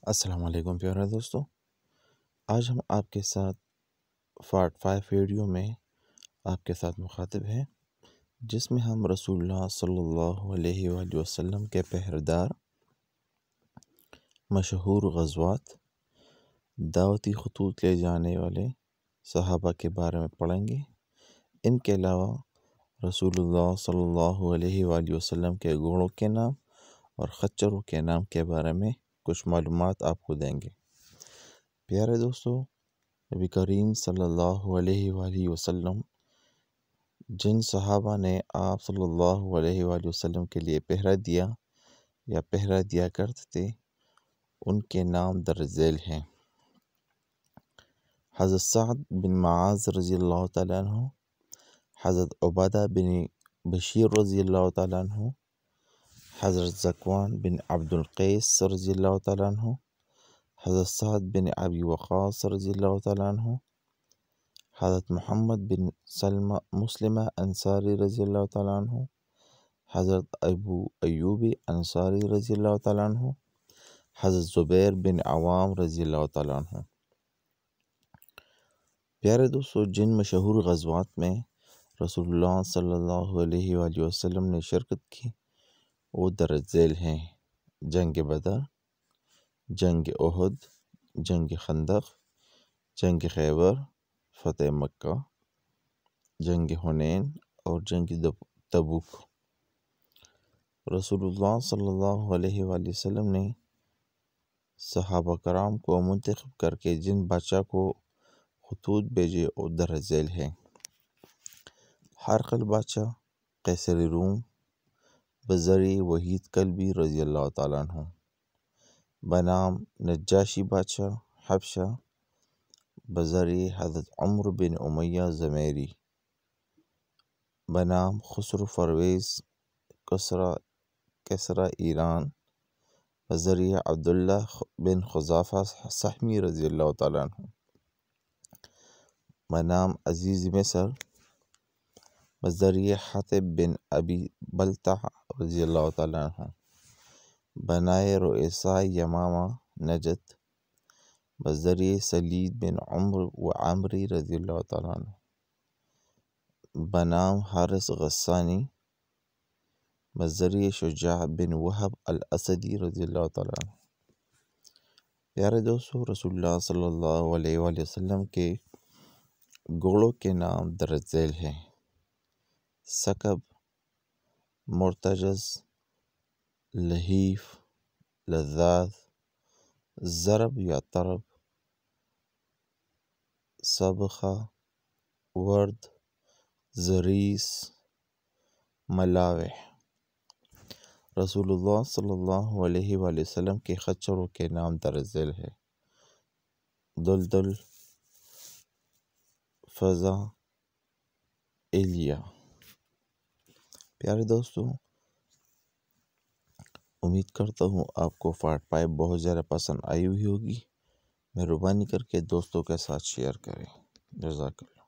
السلام علیکم پیارے دوستو، آج ہم آپ کے ساتھ پارٹ 5 ویڈیو میں آپ کے ساتھ مخاطب ہیں، جس میں ہم رسول اللہ صلی اللہ علیہ وآلہ وسلم کے پہردار، مشہور غزوات، دعوتی خطوط لے جانے والے صحابہ کے بارے میں پڑھیں گے۔ ان کے علاوہ رسول اللہ صلی اللہ علیہ وآلہ وسلم کے گھوڑوں کے نام اور خچروں کے نام کے بارے میں کچھ معلومات آپ کو دیں گے۔ پیارے دوستو، نبی کریم صلی اللہ علیہ وآلہ وسلم جن صحابہ نے آپ صلی اللہ علیہ وآلہ وسلم کے لیے پہرا دیا یا پہرا دیا کرتے تھے، ان کے نام درج ذیل ہیں۔ حضرت سعد بن معاذ رضی اللہ تعالیٰ عنہ، حضرت عبادہ بن بشیر رضی اللہ تعالیٰ عنہ، حضرت ذکوان بن عبد القیس رضی اللہ تعالیٰ عنہ، حضرت سعد بن ابی وقاص رضی اللہ تعالیٰ عنہ، حضرت محمد بن مسلمہ انصاری رضی اللہ تعالیٰ عنہ، حضرت ابو ایوب انصاری رضی اللہ تعالیٰ عنہ، حضرت زبیر بن عوام رضی اللہ تعالیٰ عنہ۔ پیارے دوستو، جن مشہور غزوات میں رسول اللہ صلی اللہ علیہ وآلہ وسلم نے شرکت کی وہ درج ذیل ہیں: جنگ بدر، جنگ احد، جنگ خندق، جنگ خیبر، فتح مکہ، جنگ حنین اور جنگ تبوک۔ رسول اللہ صلی اللہ علیہ وآلہ وسلم نے صحابہ کرام کو منتخب کر کے جن بادشاہ کو خطوط بھیجے وہ درج ذیل ہیں: ہرقل بادشاہ قیصر روم بذریعہ وحید کلبی رضی اللہ تعالیٰ عنہ، بنام نجاشی بادشاہ حبشہ بذریعہ حضرت عمرو بن امیہ ضمیری، بنام خسرو پرویز کسریٰ ایران بذریعہ عبداللہ بن حذافہ سہمی رضی اللہ تعالیٰ عنہ، بنام عزیز مصر بذریعہ حاطب بن ابی بلتع رضی اللہ تعالیٰ عنہ، بنائے رؤسائے یمامہ نجد بذریعہ سلید بن عمرو و عامری رضی اللہ تعالیٰ عنہ، بنام حارث غسانی بذریعہ شجاع بن وہب الاسدی رضی اللہ تعالیٰ عنہ۔ پیارے دوستو، رسول اللہ صلی اللہ علیہ وآلہ وسلم کے گھوڑوں کے نام درج ذیل ہیں: ثقب، مرتجز، لحیف، لذاذ، ضرب یا طرب، سبخہ، ورد، زریس، ملاوح۔ رسول اللہ صلی اللہ علیہ وآلہ وسلم کے خچروں کے نام درج ذیل ہیں: دلدل، فضا، ایلیا۔ پیارے دوستو، امید کرتا ہوں آپ کو پارٹ 5 بہت زیادہ پسند آئی ہوئی ہوگی۔ مہربانی کر کے دوستوں کے ساتھ شیئر کریں۔ جزاک اللہ۔